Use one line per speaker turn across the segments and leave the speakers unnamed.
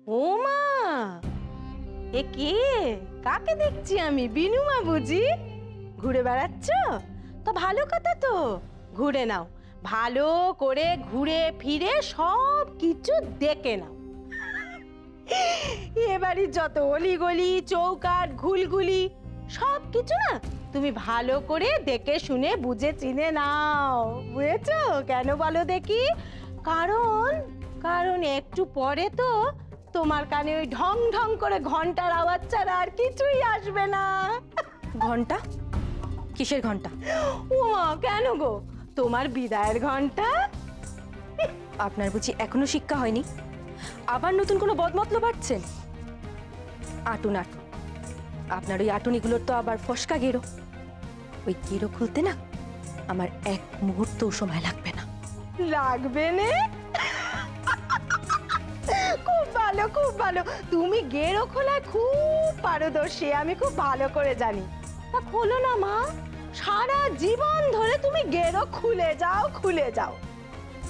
ও মা, এ কে? কাকে দেখছি আমি? বিনু মা বুঝি? ঘুরে বেড়াচ্ছ তো? ভালো কথা তো, ঘুরে নাও, ভালো করে ঘুরে ফিরে সব কিছু দেখে নাও। এবারে যত অলিগলি চৌকাট ঘুলগুলি সব কিছু না তুমি ভালো করে দেখে শুনে বুঝে চিনে নাও, বুঝেছো? কেন বলো দেখি? কারণ কারণ একটু পরে তো তোমার কানে ওই ঢং ঢং করে ঘন্টার আওয়াজ ছাড়া আর কিছুই আসবে না।
ঘন্টা? কিসের ঘন্টা?
ও কেন গো, তোমার বিদায়ের ঘন্টা।
আপনার বুঝি এখনো শিক্ষা হয়নি? আবার নতুন কোনো বদমতলব বাড়ছেন? আটুন আটুন, আপনার ওই আটুনিগুলোর তো আবার ফসকা গেরো। ওই গেরো খুলতে না আমার এক মুহূর্তও সময় লাগবে না।
লাগবে না? খুব ভালো, খুব ভালো। তুমি গেরো খোলায় খুব পারদর্শী, আমি খুব ভালো করে জানি। তা খোলো না মা, সারা জীবন ধরে তুমি গেরো খুলে যাও খুলে যাও।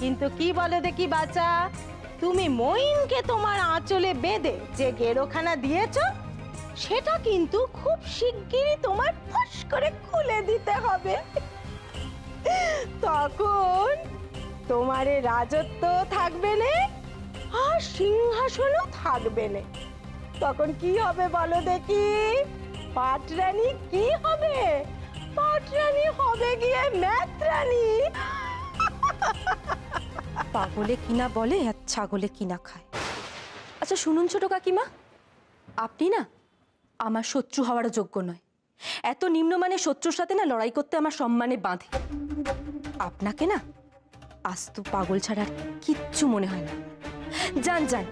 কিন্তু কি বলো দেখি বাচ্চা, তুমি মইনকে তোমার আঁচলে বেঁধে যে গেরোখানা দিয়েছো সেটা কিন্তু খুব শিগগিরই তোমার ফস করে খুলে দিতে হবে। তখন তোমার রাজত্ব থাকবে না আর সিংহাসনও থাকবে না। তখন কি হবে বলো দেখি? পাটরানী কি হবে? পাটরানী হবে গিয়ে ম্যাথরানী।
পাগলে কিনা বলে আর ছাগলে কিনা খায়। আচ্ছা শুনুন ছোট কাকিমা, আপনি না আমার শত্রু হওয়ারও যোগ্য নয়। এত নিম্নমানের শত্রুর সাথে না লড়াই করতে আমার সম্মানে বাঁধে। আপনাকে না আস্ত পাগল ছাড়া আর কিচ্ছু মনে হয় না। যান যান,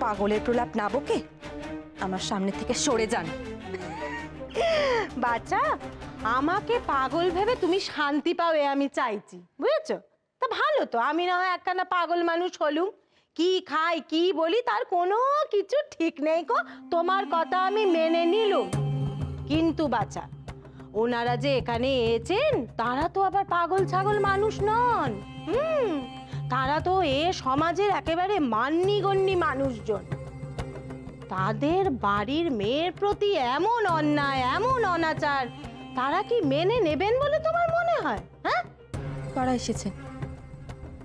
পাগলের প্রলাপ না বকে আমার সামনে থেকে সরে যান।
বাচ্চা, আমাকে পাগল ভেবে তুমি শান্তি পাও এ আমি চাইছি, বুঝেছো? তা ভালো তো, আমি না হয় একখানা পাগল মানুষ হলুম, কি খাই কি বলি তার কোনো কিছু ঠিক নেই গো, তোমার কথা আমি মেনে নিলুম। কিন্তু বাচ্চা, ওনারা যে এখানে এসেছেন তারা তো আবার পাগল ছাগল মানুষ নন। তারা তো এ সমাজের একেবারে মান্যিগণ্যি মানুষজন। তাদের বাড়ির মেয়ের প্রতি এমন অন্যায় এমন অনাচার তারা কি মেনে নেবেন বলে তোমার মনে হয়? হ্যাঁ,
কারা এসেছে?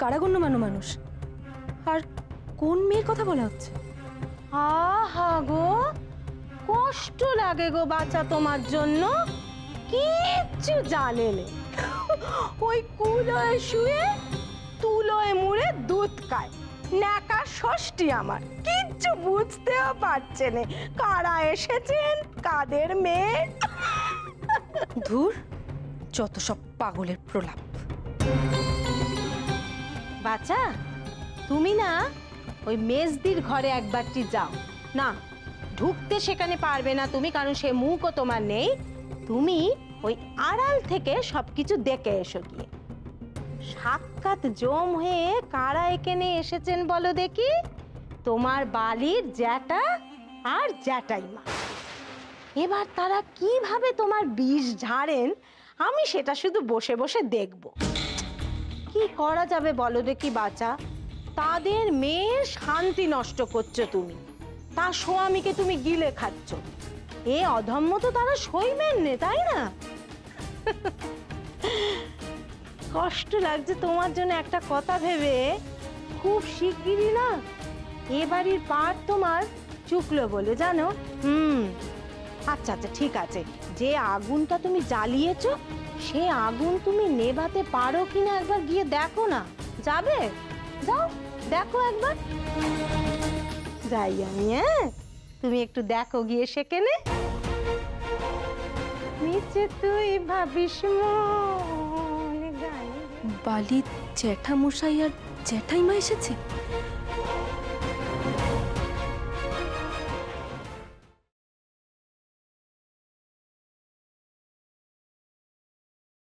কারা গণ্যমান্য মানুষ? আর কোন মেয়ের কথা বলা হচ্ছে?
আহা গো, কষ্ট লাগে গো বাচ্চা তোমার জন্য। কিচ্ছু জানে না, ওই কুলোয় শুয়ে তুলোয় মুড়ে দুধ খায়। ন্যাকা ষষ্ঠী আমার, কিচ্ছু বুঝতেও পারছে না কারা এসেছেন কাদের মেয়ে।
ধুর, যত সব পাগলের প্রলাপ।
বাচ্চা, তুমি না ওই মেজদির ঘরে একবারটি যাও না। ঢুকতে সেখানে পারবে না তুমি, কারণ সে মুখও তোমার নেই। তুমি ওই আড়াল থেকে সবকিছু দেখে এসো গিয়ে। সাক্ষাৎ জম হয়ে কারা এখানে এসেছেন বলো দেখি? তোমার বালির জ্যাঠা আর জ্যাঠাইমা। এবার তারা কিভাবে তোমার বিষ ঝাড়েন আমি সেটা শুধু বসে বসে দেখব। কি করা যাবে বলো দেখি বাচ্চা? তাদের মেয়ের শান্তি নষ্ট করছো তুমি, তার স্বামীকে তুমি গিলে খাচ্ছ। এ অধম্য তো তারা সইবেন না, তাই না? কষ্ট লাগছে তোমার জন্য একটা কথা ভেবে। খুব শিগগিরই না এ বাড়ির পাট তোমার চুকলো বলে জানো। আচ্ছা আচ্ছা ঠিক আছে, যে আগুনটা তুমি জ্বালিয়েছো সে আগুন তুমি নেভাতে পারো কিনা একবার গিয়ে দেখো না। যাবে? যাও দেখো একবার। যাই আমি, হ্যাঁ, তুমি একটু দেখো গিয়ে সেখানে। নিচে তুই ভাবিস
বালি জ্যাঠা মশাই আর জ্যাঠাইমা এসেছে।